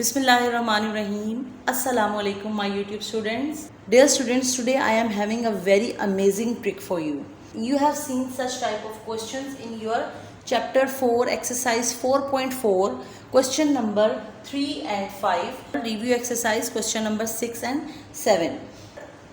Bismillahirrahmanirrahim. Assalamu alaikum, my YouTube students. Dear students, today I am having a very amazing trick for you. You have seen such type of questions in your chapter 4, exercise 4.4, question number 3 and 5, review exercise question number 6 and 7.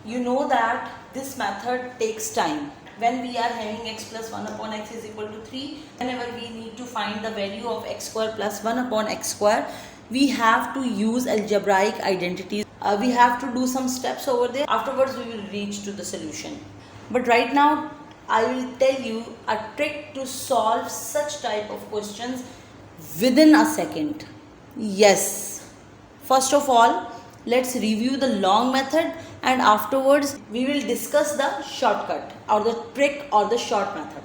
You know that this method takes time. When we are having x plus 1 upon x is equal to 3, whenever we need to find the value of x square plus 1 upon x square, we have to use algebraic identities. We have to do some steps over there. Afterwards, we will reach to the solution. But right now, I will tell you a trick to solve such type of questions within a second. Yes. First of all, let's review the long method, and afterwards we will discuss the shortcut or the trick or the short method.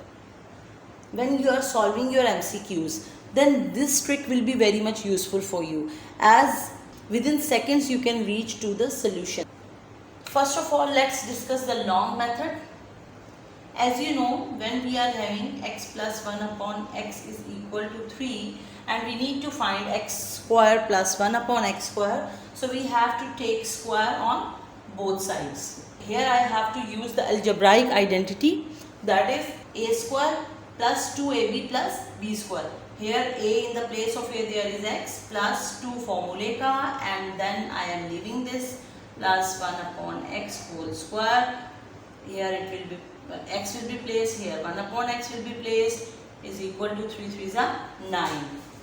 When you are solving your MCQs, then this trick will be very much useful for you, as within seconds you can reach to the solution. First of all, let's discuss the long method. As you know, when we are having x plus 1 upon x is equal to 3 and we need to find x square plus 1 upon x square, so we have to take square on both sides. Here I have to use the algebraic identity, that is a square plus 2ab plus b square. Here a in the place of a there is x plus 2 formulae ka, and then I am leaving this plus 1 upon x whole square. Here it will be x will be placed, here 1 upon x will be placed, is equal to 3 3s are 9.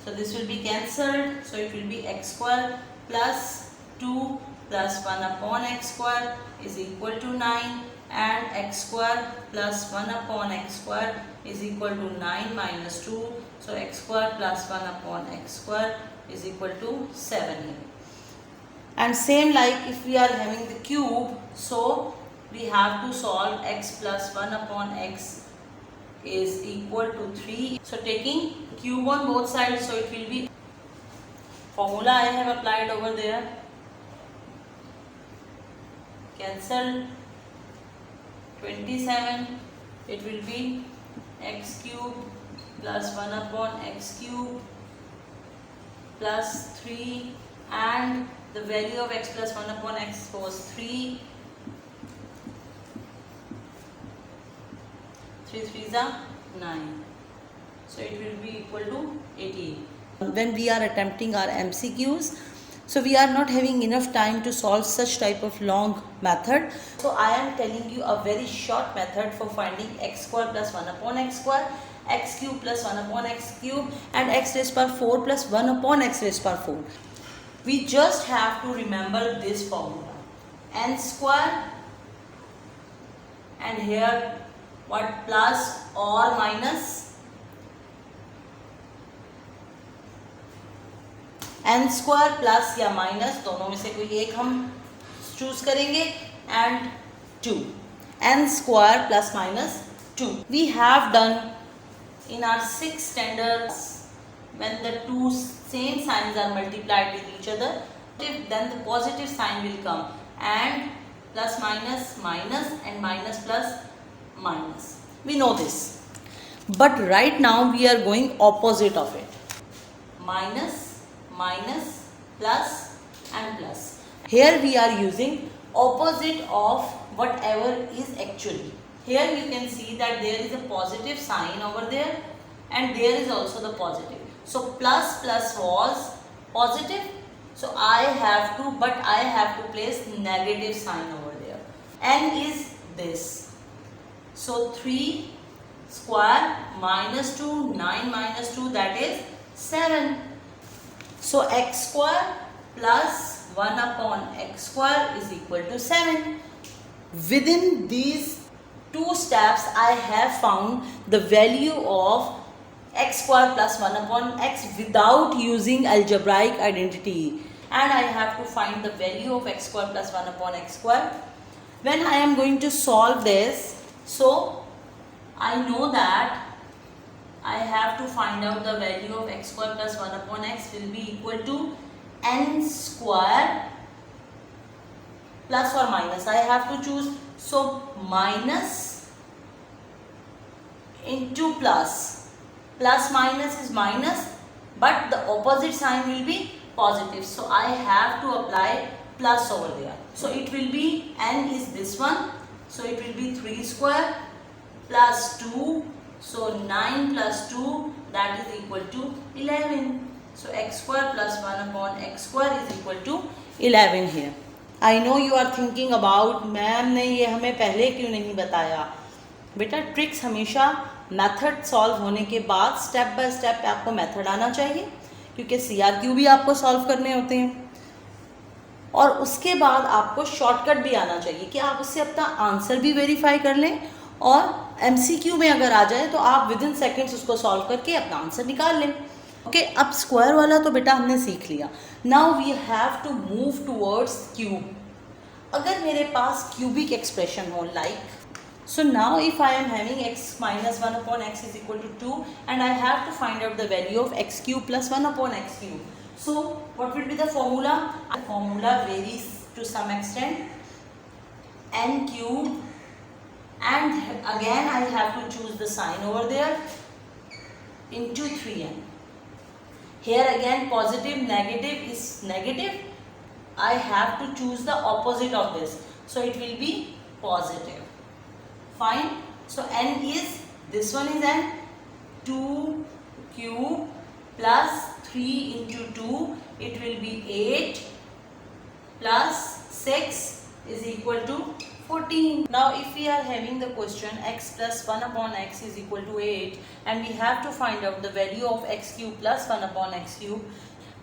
So this will be cancelled, so it will be x square plus 2 plus 1 upon x square is equal to 9, and x square plus 1 upon x square is equal to 9 minus 2. So x square plus 1 upon x square is equal to 7 here. And same like if we are having the cube, so we have to solve x plus 1 upon x is equal to 3. So taking cube on both sides, so it will be formula I have applied over there. Cancel 27, it will be x cube plus 1 upon x cube plus 3, and the value of x plus 1 upon x was 3. 3 3s are 9. So it will be equal to 18. When we are attempting our MCQs, so we are not having enough time to solve such type of long method. So I am telling you a very short method for finding x square plus 1 upon x square, x cube plus 1 upon x cube, and x raised power 4 plus 1 upon x raised power 4. We just have to remember this formula. N square, and here what, plus or minus n square plus या minus, दोनों में से कोई एक हम choose करेंगे, and 2 n square plus minus 2. We have done in our 6th standard, when the two same signs are multiplied with each other, then the positive sign will come, and plus minus minus and minus plus minus. We know this, but right now we are going opposite of it. Minus, minus, plus and plus. Here we are using opposite of whatever is actually. Here you can see that there is a positive sign over there, and there is also the positive. So plus plus was positive, so I have to place negative sign over there. N is this. So 3 square minus 2, 9 minus 2, that is 7. So x square plus 1 upon x square is equal to 7. Within these two steps, I have found the value of x square plus 1 upon x without using algebraic identity. And I have to find the value of x square plus 1 upon x square. When I am going to solve this, so I know that I have to find out the value of x square plus 1 upon x will be equal to n square plus or minus. I have to choose. So minus into plus. Plus minus is minus, but the opposite sign will be positive. So I have to apply plus over there. So it will be, n is this one. So it will be 3 square plus 2. So 9 plus 2, that is equal to 11. So x square plus 1 upon x square is equal to 11 here. I know you are thinking about, ma'am ने ये हमें पहले क्यों नहीं बताया? बेटा tricks हमेशा method solve होने के बाद स्टेप बाय स्टेप आपको मेथड आना चाहिए, क्योंकि CRQ भी आपको सॉल्व करने होते हैं और उसके बाद आपको शॉर्टकट भी आना चाहिए कि आप उससे अपना आंसर भी वेरीफाई कर लें और MCQ में अगर आ जाए तो आप विद इन सेकेंड्स उसको सॉल्व करके अपना आंसर निकाल लें. ओके, अब स्क्वायर वाला तो बेटा हमने सीख लिया. Now we have to move towards cube. अगर मेरे पास क्यूबिक एक्सप्रेशन हो like, so now if I am having x minus 1 upon x is equal to 2 and I have to find out the value of x cube plus 1 upon x cube. So what will be the formula? The formula varies to some extent. N cube, and again I have to choose the sign over there, into 3n. Here again positive negative is negative. I have to choose the opposite of this. So it will be positive. Fine. So n is, this one is n, 2 cube plus 3 into 2, it will be 8 plus 6 is equal to 14. Now if we are having the question x plus 1 upon x is equal to 8 and we have to find out the value of x cube plus 1 upon x cube.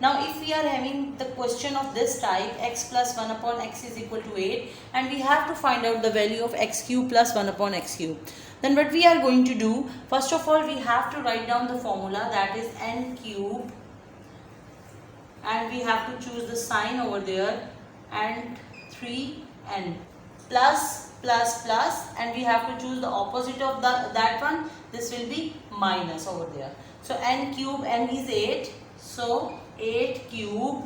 Now if we are having the question of this type, x plus 1 upon x is equal to 8 and we have to find out the value of x cube plus 1 upon x cube, then what we are going to do, first of all we have to write down the formula, that is n cube, and we have to choose the sign over there, and 3n plus plus plus, and we have to choose the opposite of that one, this will be minus over there. So n cube, n is 8, so 8 cube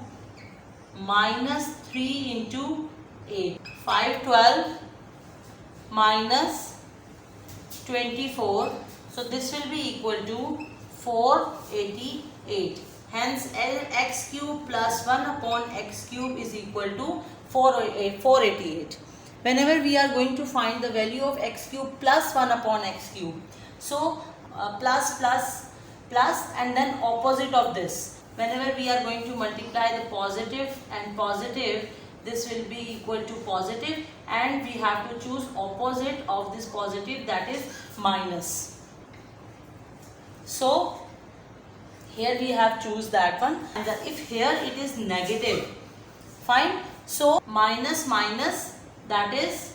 minus 3 into 8, 512 minus 24, so this will be equal to 488. Hence x cube plus 1 upon x cube is equal to 488. Whenever we are going to find the value of x cube plus 1 upon x cube, so plus plus plus and then opposite of this. Whenever we are going to multiply the positive and positive, this will be equal to positive, and we have to choose opposite of this positive, that is minus. So here we have choose that one, and if here it is negative, fine. So minus minus, that is,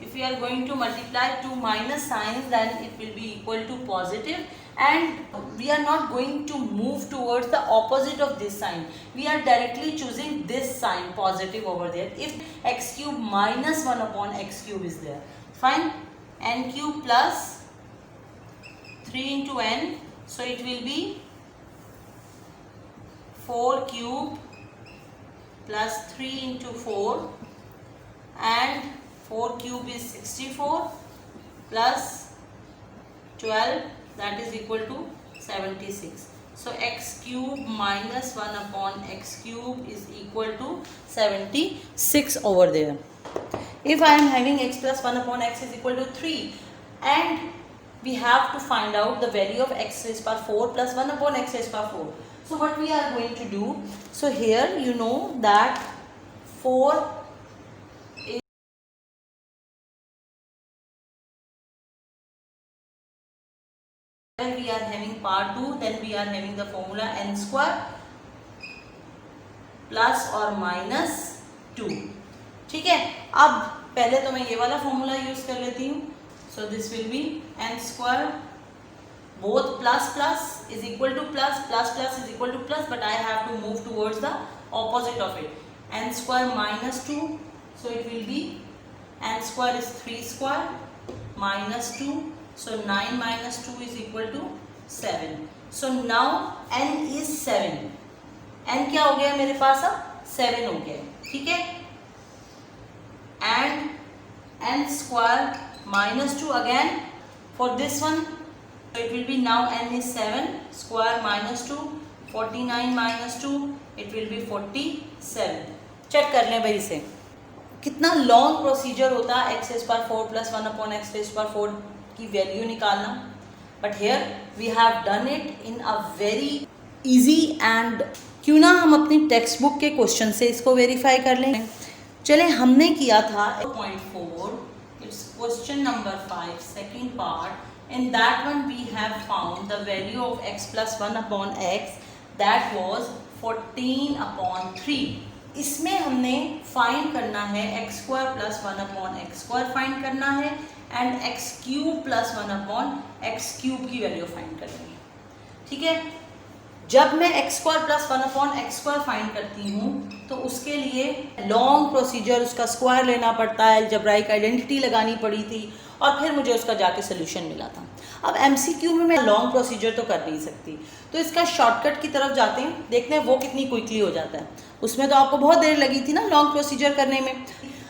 if we are going to multiply two minus signs, then it will be equal to positive, and we are not going to move towards the opposite of this sign. We are directly choosing this sign, positive, over there. If x cube minus 1 upon x cube is there, fine. N cube plus 3 into n, so it will be 4 cube plus 3 into 4, and 4 cube is 64 plus 12, that is equal to 76. So x cube minus 1 upon x cube is equal to 76 over there. If I am having x plus 1 upon x is equal to 3, and we have to find out the value of x raised power 4 plus 1 upon x raised power 4. So what we are going to do, so here you know that 4 is when we are having power 2, then we are having the formula n square plus or minus 2. ठीक है, अब पहले तो मैं ये वाला formula use कर लेती हूँ. So this will be n square, both plus plus is equal to plus, plus plus is equal to plus, but I have to move towards the opposite of it. N square minus 2, so it will be n square is 3 square minus 2, so 9 minus 2 is equal to 7. So now n is 7. n क्या हो गया मेरे पास अब 7 हो गया, ठीक है. And n square minus 2 again for this one, so it will be now n is 7 square minus 2, 49 minus 2, it will be 47. Check कर लें भाई इसे, कितना लॉन्ग प्रोसीजर होता है x raise power 4 plus 1 upon x raise power 4 की value निकालना, but here we have done it in a very easy and क्यों ना हम अपनी टेक्स्ट बुक के क्वेश्चन से इसको वेरीफाई कर लें. चले, हमने किया था 0.4, it's question number 5 second part. In that one we have found the value of x plus 1 upon x, that was 14 upon 3. इसमें हमने फाइंड करना है x square plus 1 upon x square find करना है and x cube plus 1 upon x cube की value find करनी है. ठीक है, जब मैं x square plus 1 upon x square find करती हूँ तो उसके लिए लॉन्ग प्रोसीजर, उसका स्क्वायर लेना पड़ता है, अलजेब्राइक आइडेंटिटी लगानी पड़ी थी और फिर मुझे उसका जाके सोल्यूशन मिला था. अब MCQ में मैं लॉन्ग प्रोसीजर तो कर नहीं सकती, तो इसका शॉर्टकट की तरफ जाते हैं, देखते हैं वो कितनी क्विकली हो जाता है. उसमें तो आपको बहुत देर लगी थी ना लॉन्ग प्रोसीजर करने में.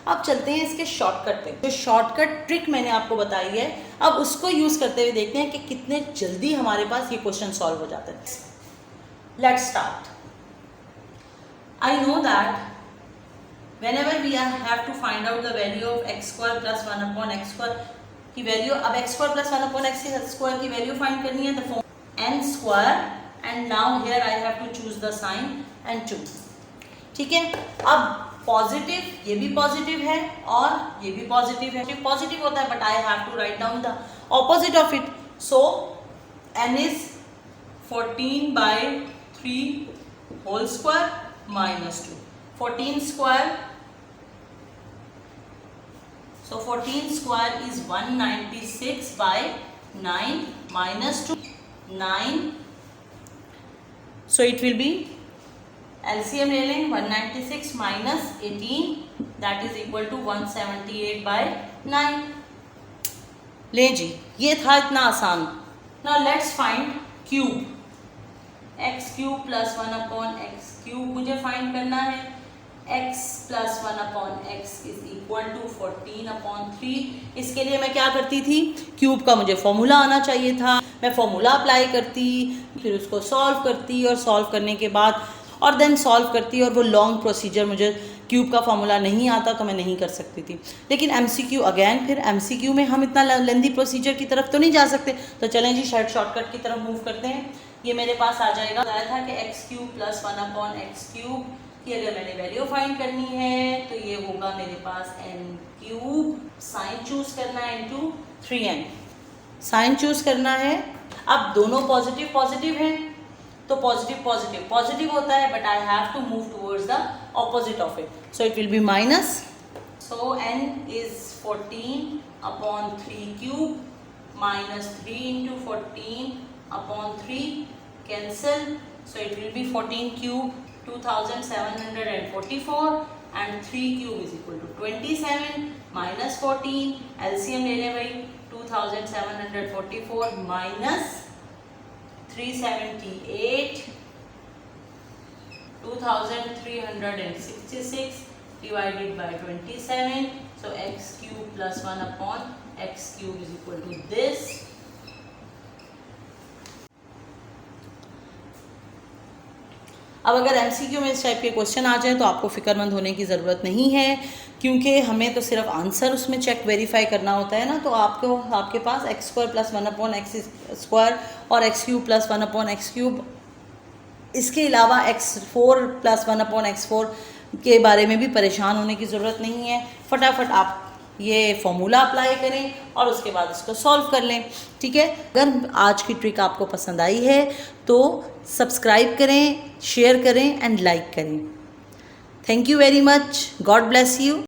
अब चलते हैं इसके शॉर्टकट पे. जो शॉर्टकट ट्रिक मैंने आपको बताई है, अब उसको यूज़ करते हुए देखते हैं कि कितने जल्दी हमारे पास ये क्वेश्चन सॉल्व हो जाता है. Let's start. I know that whenever we have to find out the value of x square plus 1 upon x square की वैल्यू, अब x square plus 1 upon x square की वैल्यू फाइंड करनी है, the form n square and now here I have to choose the sign and 2. ठीक है, अब positive, ये भी पॉजिटिव है और ये भी पॉजिटिव है. पॉजिटिव होता है but I have to write down the opposite of it. So n is 14 by 3 whole square minus 2. 14 square, so 14 square is 196 by 9 minus 2, 9. So it will be LCM ले लें, 196 minus 18, that is equal to 178 by 9. ले जी, ये था इतना आसान. Now let's find cube. x cube plus 1 upon x cube मुझे find करना है. x plus 1 upon x is equal to 14 upon 3. इसके लिए मैं क्या करती थी, क्यूब का मुझे फॉर्मूला आना चाहिए था, मैं फॉर्मूला अप्लाई करती, फिर उसको सॉल्व करती और सॉल्व करने के बाद और देन सॉल्व करती, और वो लॉन्ग प्रोसीजर, मुझे क्यूब का फॉर्मूला नहीं आता तो मैं नहीं कर सकती थी. लेकिन MCQ अगेन, फिर MCQ में हम इतना लेंदी प्रोसीजर की तरफ तो नहीं जा सकते, तो चलें जी शॉर्टकट की तरफ मूव करते हैं. ये मेरे पास आ जाएगा, बताया था कि x cube plus 1 upon x cube की अगर मैंने वैल्यू फाइंड करनी है तो ये होगा मेरे पास n क्यूब, साइन चूज करना है इंटू 3n, साइन चूज करना है. अब दोनों पॉजिटिव पॉजिटिव हैं तो पॉजिटिव पॉजिटिव पॉजिटिव होता है, but I have to move towards the opposite of it, so it will be minus. So n is 14 upon 3 cube minus 3 into 14 upon 3 cancel, so it will be 14 cube 2744 and 3 cube is equal to 27 minus 14, LCM ले ले भाई, 2744 minus 378, 2366 divided by 27, so x cube plus 1 upon x cube is equal to this. अब अगर MCQ में इस type के question आ जाए तो आपको फिक्रमंद होने की ज़रूरत नहीं है, क्योंकि हमें तो सिर्फ आंसर उसमें चेक वेरीफाई करना होता है ना. तो आपके पास x square plus 1 upon x square और x cube plus 1 upon x cube, इसके अलावा x4 प्लस 1 अपॉन x4 के बारे में भी परेशान होने की ज़रूरत नहीं है. फटाफट आप ये फॉर्मूला अप्लाई करें और उसके बाद इसको सॉल्व कर लें. ठीक है, अगर आज की ट्रिक आपको पसंद आई है तो सब्सक्राइब करें, शेयर करें एंड लाइक करें. Thank you very much. God bless you.